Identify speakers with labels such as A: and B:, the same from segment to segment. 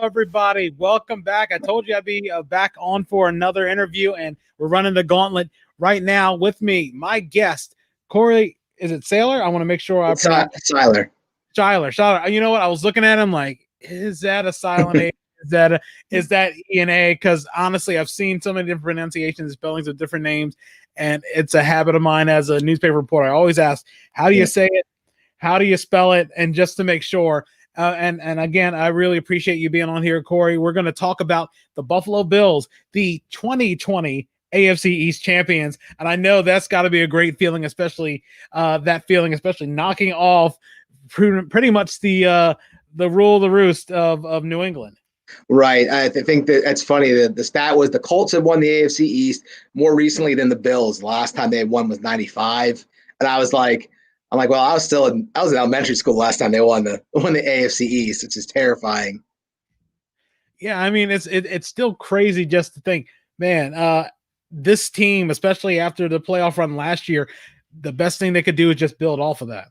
A: Everybody, welcome back. I told you I'd be back on for another interview, and we're running the gauntlet right now. With me, my guest, Corey. Is it Seyler? I want to make sure I pronounce
B: Seyler.
A: Seyler. You know what? I was looking at him like, is that a silent A? Is that E&A? Because honestly, I've seen so many different pronunciations and spellings of different names, and it's a habit of mine as a newspaper reporter. I always ask, how do you say it? How do you spell it? And just to make sure. And again, I really appreciate you being on here, Corey. We're going to talk about the Buffalo Bills, the 2020 AFC East Champions. And I know that's got to be a great feeling, especially knocking off pretty much the rule of the roost of New England.
B: Right. I think that's funny. The stat was the Colts had won the AFC East more recently than the Bills. The last time they had won was 95. And I was like, well, I was in elementary school last time they won the AFC East, which is terrifying.
A: Yeah, I mean, it's still crazy just to think, man, this team, especially after the playoff run last year, the best thing they could do is just build off of that.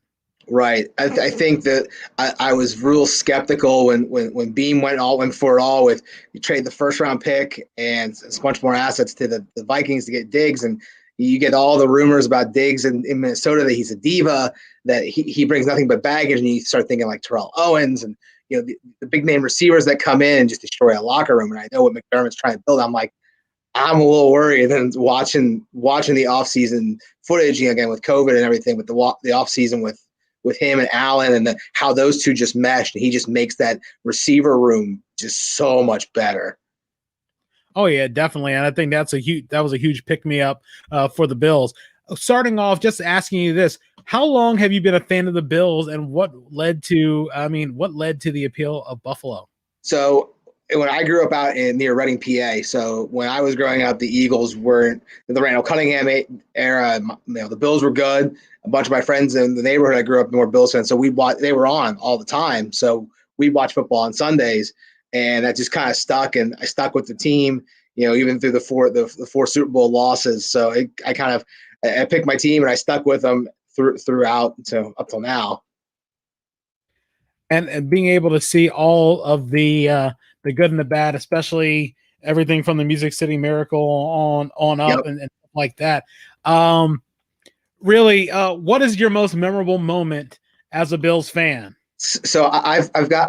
B: Right. I think that I was real skeptical when Beam went for it all with you trade the first round pick and a bunch more assets to the Vikings to get Diggs, and you get all the rumors about Diggs in Minnesota that he's a diva, that he brings nothing but baggage, and you start thinking like Terrell Owens and the big name receivers that come in and just destroy a locker room. And I know what McDermott's trying to build. I'm a little worried. And then watching the offseason footage again with COVID and everything, with the offseason with him and Allen and how those two just meshed, and he just makes that receiver room just so much better.
A: Oh yeah, definitely, and I think that was a huge pick me up for the Bills. Starting off, just asking you this: how long have you been a fan of the Bills, and what led to the appeal of Buffalo?
B: So when I grew up out near Reading, PA, so when I was growing up, the Eagles weren't the Randall Cunningham era. The Bills were good. A bunch of my friends in the neighborhood I grew up were Bills fans, so they were on all the time. So we'd watch football on Sundays. And that just kind of stuck, and I stuck with the team, even through the four Super Bowl losses. So I picked my team and I stuck with them throughout up till now.
A: And being able to see all of the good and the bad, especially everything from the Music City Miracle on up, yep, and stuff like that. Really, what is your most memorable moment as a Bills fan?
B: So I've got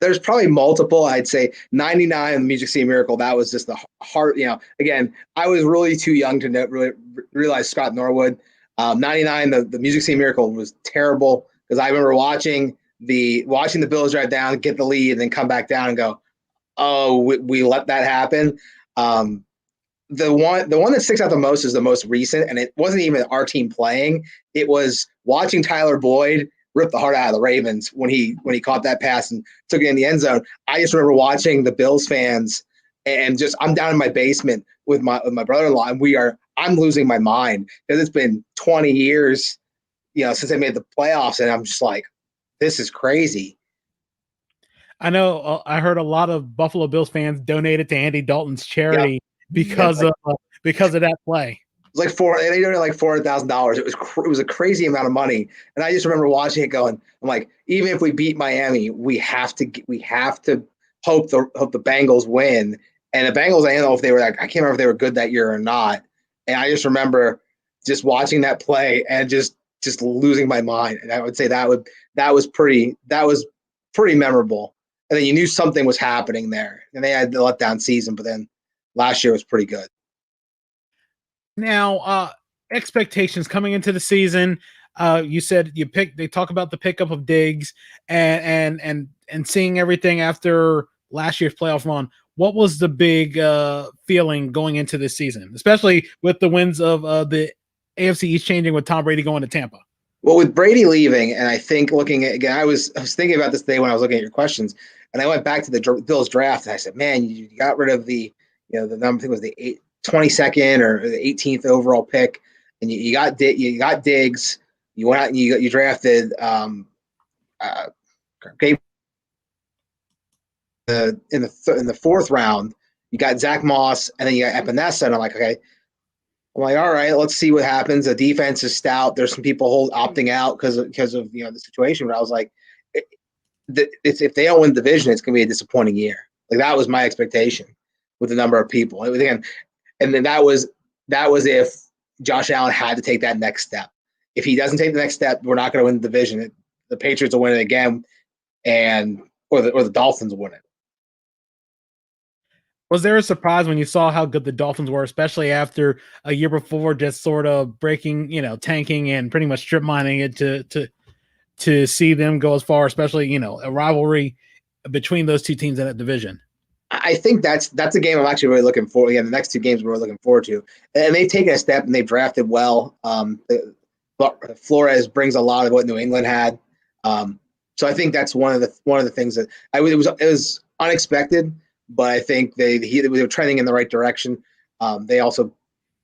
B: there's probably multiple. I'd say 99 in the Music City Miracle. That was just the heart. Again, I was really too young to really realize Scott Norwood. 99, the Music City Miracle was terrible because I remember watching the Bills drive down, get the lead, and then come back down and go, oh, we let that happen. The one that sticks out the most is the most recent, and it wasn't even our team playing. It was watching Tyler Boyd ripped the heart out of the Ravens when he caught that pass and took it in the end zone. I just remember watching the Bills fans, and just I'm down in my basement with my brother-in-law, and I'm losing my mind because it's been 20 years, since they made the playoffs, and I'm just like, this is crazy.
A: I know. I heard a lot of Buffalo Bills fans donated to Andy Dalton's charity, yep, because of that play.
B: It was they donated like $400,000. It was a crazy amount of money, and I just remember watching it going, I'm like, even if we beat Miami, we have to hope the Bengals win. And the Bengals, I don't know if they were I can't remember if they were good that year or not. And I just remember just watching that play and just losing my mind. And I would say that was pretty memorable. And then you knew something was happening there, and they had the letdown season, but then last year was pretty good.
A: Now, expectations coming into the season. You said they talk about the pickup of Diggs and seeing everything after last year's playoff run. What was the big feeling going into this season, especially with the wins of the AFC East changing with Tom Brady going to Tampa?
B: Well, with Brady leaving, and I think looking at, again, I was thinking about this today when I was looking at your questions, and I went back to the Bills draft, and I said, man, you got rid of the number, I think it was the 22nd or the 18th overall pick, and you got Diggs. You went out and you drafted Okay, in the fourth round, you got Zach Moss, and then you got Epinesa, and I'm like, okay. I'm like, all right, let's see what happens. The defense is stout. There's some people opting out because of the situation. But I was like, if they don't win the division, it's going to be a disappointing year. Like that was my expectation with the number of people. And then that was if Josh Allen had to take that next step. If he doesn't take the next step, we're not going to win the division. The Patriots will win it again, or the Dolphins will win it.
A: Was there a surprise when you saw how good the Dolphins were, especially after a year before just sort of breaking, tanking and pretty much strip mining it to see them go as far, especially, a rivalry between those two teams in that division?
B: I think that's a game I'm actually really looking forward. Again, the next two games we're looking forward to, and they've taken a step and they've drafted well. Flores brings a lot of what New England had, so I think that's one of the things that it was unexpected, but I think they were trending in the right direction. They also,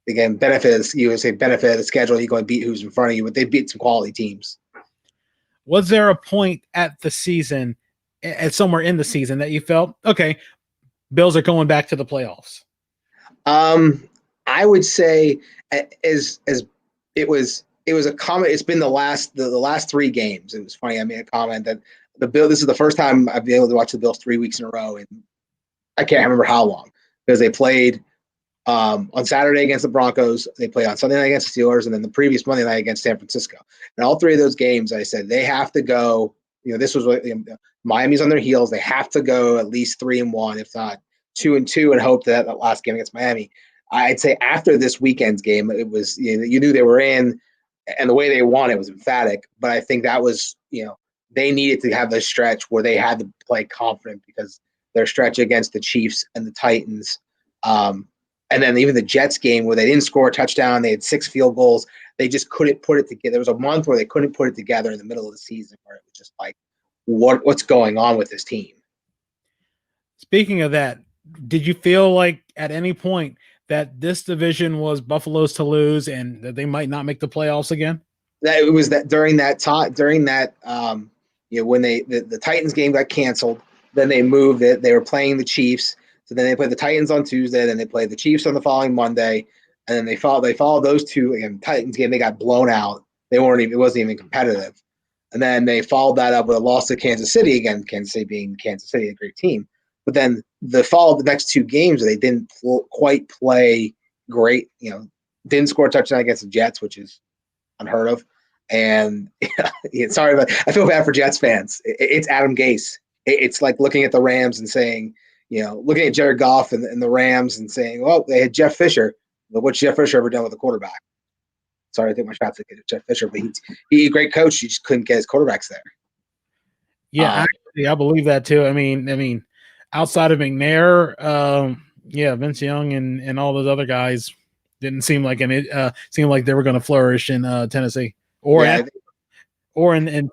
B: again, benefit of the schedule. You go and beat who's in front of you, but they beat some quality teams.
A: Was there a point at the season, somewhere in the season, that you felt, okay, Bills are going back to the playoffs?
B: I would say as it was a comment. It's been the last three games. It was funny. I made a comment that this is the first time I've been able to watch the Bills 3 weeks in a row, and I can't remember how long, because they played on Saturday against the Broncos, they played on Sunday night against the Steelers, and then the previous Monday night against San Francisco. And all three of those games, I said they have to go. This was what Miami's on their heels. They have to go at least 3-1, if not 2-2, and hope that last game against Miami. I'd say after this weekend's game, it was you knew they were in, and the way they won it was emphatic. But I think that was they needed to have this stretch where they had to play confident, because their stretch against the Chiefs and the Titans, and then even the Jets game where they didn't score a touchdown, they had 6 field goals. They just couldn't put it together. There was a month where they couldn't put it together in the middle of the season, where it was just like, what's going on with this team?
A: Speaking of that, did you feel like at any point that this division was Buffalo's to lose and that they might not make the playoffs again?
B: That it was that during that when the Titans game got canceled, then they moved it. They were playing the Chiefs. So then they played the Titans on Tuesday, then they played the Chiefs on the following Monday, and then they followed those two. Again, Titans game, they got blown out. It wasn't even competitive. And then they followed that up with a loss to Kansas City, again, Kansas City being Kansas City, a great team. But then the next two games, they didn't quite play great. Didn't score a touchdown against the Jets, which is unheard of. And sorry, but I feel bad for Jets fans. It's Adam Gase. It's like looking at the Rams and saying, looking at Jared Goff and the Rams and saying, well, they had Jeff Fisher. Look what's Jeff Fisher ever done with a quarterback? Sorry, I think my shots at Jeff Fisher, but he's a great coach. He just couldn't get his quarterbacks there.
A: Yeah, I believe that too. I mean, outside of McNair, Vince Young and all those other guys didn't seem like seemed like they were going to flourish in Tennessee or in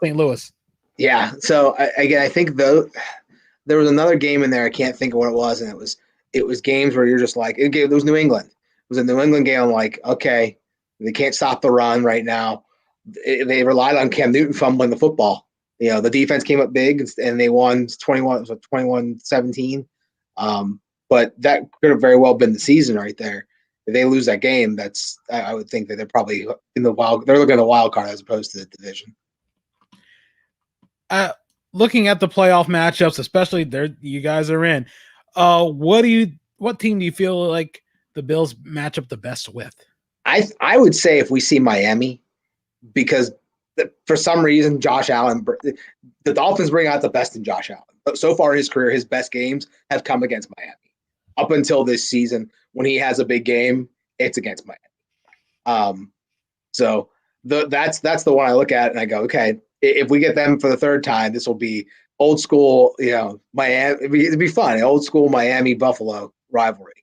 A: St. Louis.
B: Yeah. So I think there was another game in there. I can't think of what it was, and it was games where you're just like, it was New England. It was a New England game. I'm like, okay, they can't stop the run right now. They relied on Cam Newton fumbling the football. The defense came up big and they won 21-17. But that could have very well been the season right there. If they lose that game, I would think that they're probably in the wild. They're looking at the wild card as opposed to the division.
A: Looking at the playoff matchups, especially you guys are in. What team do you feel like the Bills match up the best with?
B: I would say if we see Miami, because for some reason Josh Allen, the Dolphins bring out the best in Josh Allen. But so far in his career, his best games have come against Miami. Up until this season, when he has a big game, it's against Miami. So that's the one I look at and I go, okay, if we get them for the third time, this will be old school, Miami. It'd be fun, old school Miami Buffalo rivalry.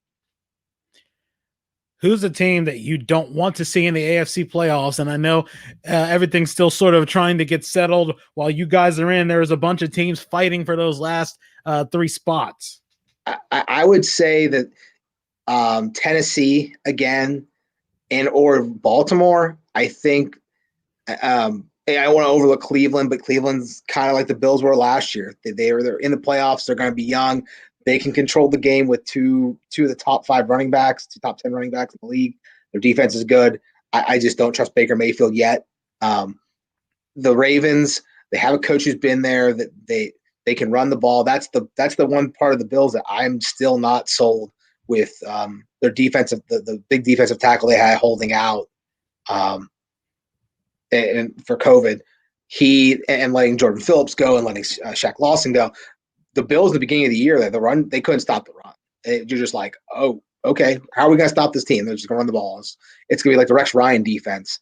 A: Who's a team that you don't want to see in the AFC playoffs? And I know everything's still sort of trying to get settled while you guys are in. There's a bunch of teams fighting for those last 3 spots.
B: I would say that Tennessee again, or Baltimore. I think I don't want to overlook Cleveland, but Cleveland's kind of like the Bills were last year. They're in the playoffs. They're going to be young. They can control the game with two of the top 5 running backs, 2 top 10 running backs in the league. Their defense is good. I just don't trust Baker Mayfield yet. The Ravens, they have a coach who's been there. That they can run the ball. That's the one part of the Bills that I'm still not sold with. Their defensive, the big defensive tackle they had holding out. And for COVID, and letting Jordan Phillips go and letting Shaq Lawson go. The Bills at the beginning of the year, they couldn't stop the run. You're just like, oh, okay, how are we going to stop this team? They're just going to run the ball. It's going to be like the Rex Ryan defense.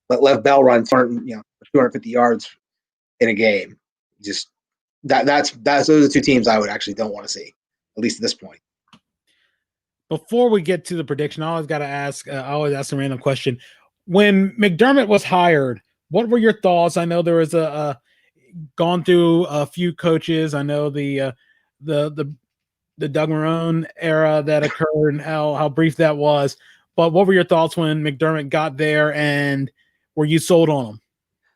B: Let Lev Bell run 250 yards in a game. Just those are the 2 teams I would actually don't want to see, at least at this point.
A: Before we get to the prediction, I always got to ask. I always ask a random question. When McDermott was hired, what were your thoughts? I know there was gone through a few coaches. I know the Doug Marrone era that occurred and how brief that was. But what were your thoughts when McDermott got there, and were you sold on him?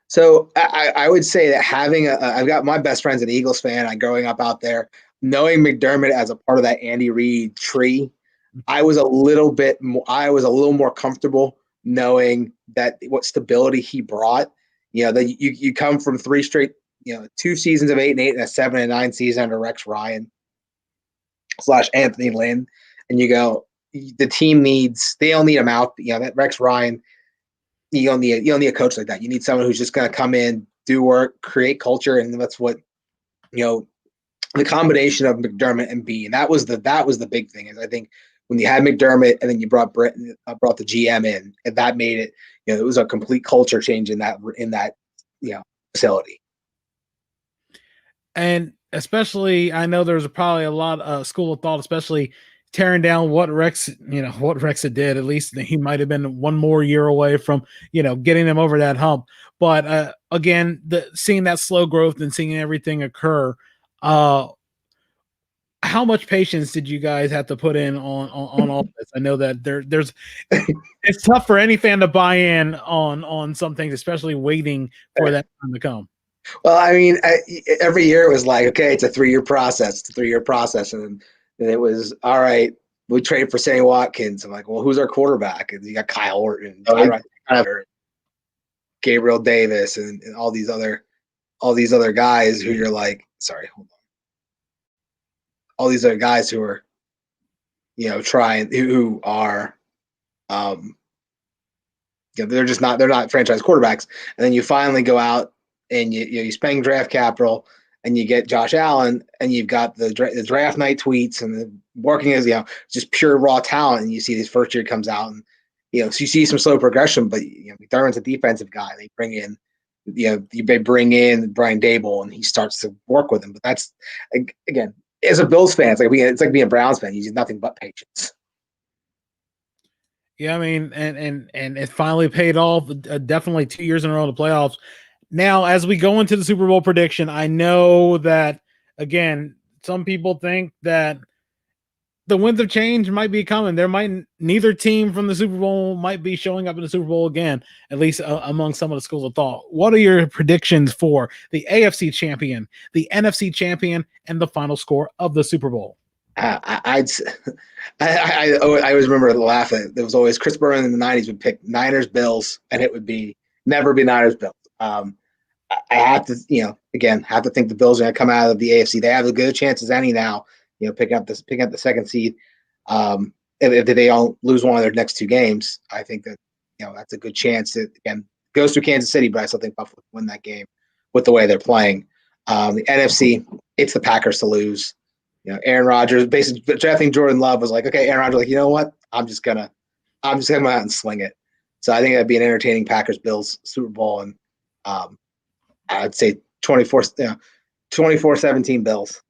B: So I would say that I've got my best friend's an Eagles fan. I'm growing up out there, knowing McDermott as a part of that Andy Reid tree. I was a little more comfortable knowing that what stability he brought. That you come from 3 straight, 2 seasons of 8-8 and a 7-9 season under Rex Ryan / Anthony Lynn, and you go, the team they don't need a mouth. That Rex Ryan, you don't need a coach like that. You need someone who's just going to come in, do work, create culture, and that's what the combination of McDermott and B. And that was the big thing. Is I think when you had McDermott and then you brought the GM in, and that made it, it was a complete culture change in that facility.
A: And especially, I know there's probably a lot of school of thought, especially tearing down what Rex had did. At least he might have been one more year away from, getting them over that hump. But again, seeing that slow growth and seeing everything occur, how much patience did you guys have to put in on all this? I know that there's it's tough for any fan to buy in on some things, especially waiting for that time to come.
B: Well, I mean, every year it was like, okay, it's a 3-year process. It's a 3-year process. And it was, all right, we traded for Sammy Watkins. I'm like, well, who's our quarterback? And you got Kyle Orton, Gabriel Davis, and all these other guys who you're like, sorry, hold on. All these other guys who are, trying, who are, they're not franchise quarterbacks. And then you finally go out and you spend draft capital and you get Josh Allen, and you've got the draft night tweets and the working as, just pure raw talent. And you see this first year comes out, and, so you see some slow progression, but McDermott's a defensive guy. They bring in, they bring in Brian Dable, and he starts to work with him. But that's, again, as a Bills fan, it's like being a Browns fan. You need nothing but patience.
A: Yeah, I mean, and it finally paid off. Definitely 2 years in a row in the playoffs. Now, as we go into the Super Bowl prediction, I know that, again, some people think that the winds of change might be coming. Neither team from the Super Bowl might be showing up in the Super Bowl again, at least among some of the schools of thought. What are your predictions for the AFC champion, the NFC champion, and the final score of the Super Bowl?
B: I always remember laughing. There was always Chris Berman in the 90s would pick Niners, Bills, and it would never be Niners, Bills. I have to, have to think the Bills are going to come out of the AFC. They have as good a chance as any now, picking up the second seed. If they don't lose one of their next 2 games, I think that, that's a good chance. That, again, goes through Kansas City, but I still think Buffalo win that game with the way they're playing. The NFC, it's the Packers to lose. Aaron Rodgers basically drafting Jordan Love was like, okay, Aaron Rodgers, like, you know what? I'm just gonna come out and sling it. So I think that'd be an entertaining Packers-Bills Super Bowl, and I'd say 24-17 Bills.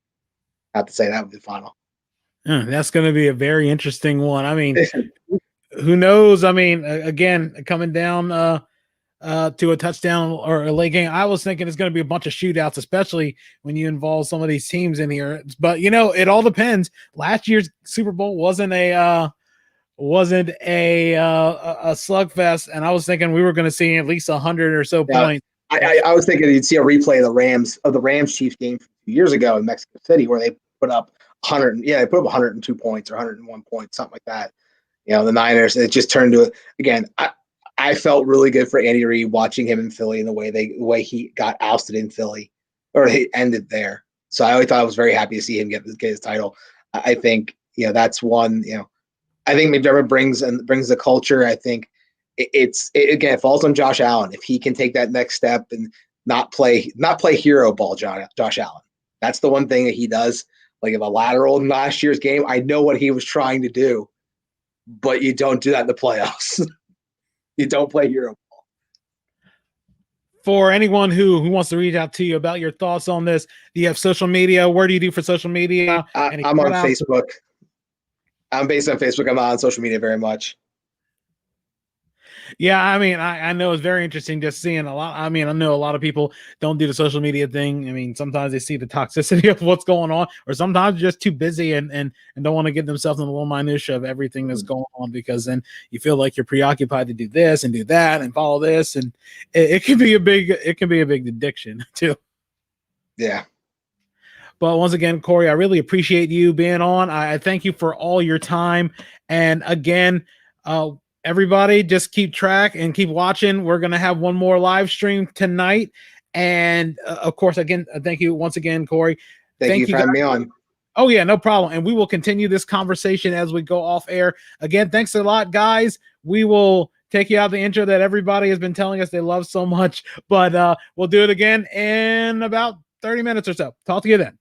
B: I have to say that would be the final.
A: That's going to be a very interesting one. I mean, who knows? I mean, again, coming down to a touchdown or a late game, I was thinking it's going to be a bunch of shootouts, especially when you involve some of these teams in here. But it all depends. Last year's Super Bowl wasn't a slugfest, and I was thinking we were going to see at least 100 or so points.
B: I was thinking you'd see a replay of the Rams Chiefs game 2 years ago in Mexico City where they put up 102 points or 101 points, something like that. The Niners, it just turned to again. I felt really good for Andy Reid watching him in Philly and the way he got ousted in Philly, or he ended there. So I thought I was very happy to see him get his title. I think that's one. I think McDermott brings the culture. I think it falls on Josh Allen if he can take that next step and not play hero ball. Josh Allen. That's the one thing that he does. Like in the lateral in last year's game, I know what he was trying to do, but you don't do that in the playoffs. You don't play hero ball.
A: For anyone who wants to reach out to you about your thoughts on this, do you have social media? Where do you do for social media?
B: I'm on Facebook. I'm based on Facebook. I'm not on social media very much.
A: Yeah, I mean, I know it's very interesting just seeing a lot. I mean, I know a lot of people don't do the social media thing. I mean, sometimes they see the toxicity of what's going on, or sometimes they're just too busy and don't want to get themselves in the little minutia of everything that's going on, because then you feel like you're preoccupied to do this and do that and follow this, and it can be a big addiction too.
B: Yeah.
A: But once again, Corey, I really appreciate you being on. I thank you for all your time. And again, everybody just keep track and keep watching. We're going to have one more live stream tonight. And of course, again, thank you once again, Corey.
B: Thank you for having me on.
A: Oh yeah, no problem. And we will continue this conversation as we go off air. Again, thanks a lot, guys. We will take you out the intro that everybody has been telling us they love so much, but we'll do it again in about 30 minutes or so. Talk to you then.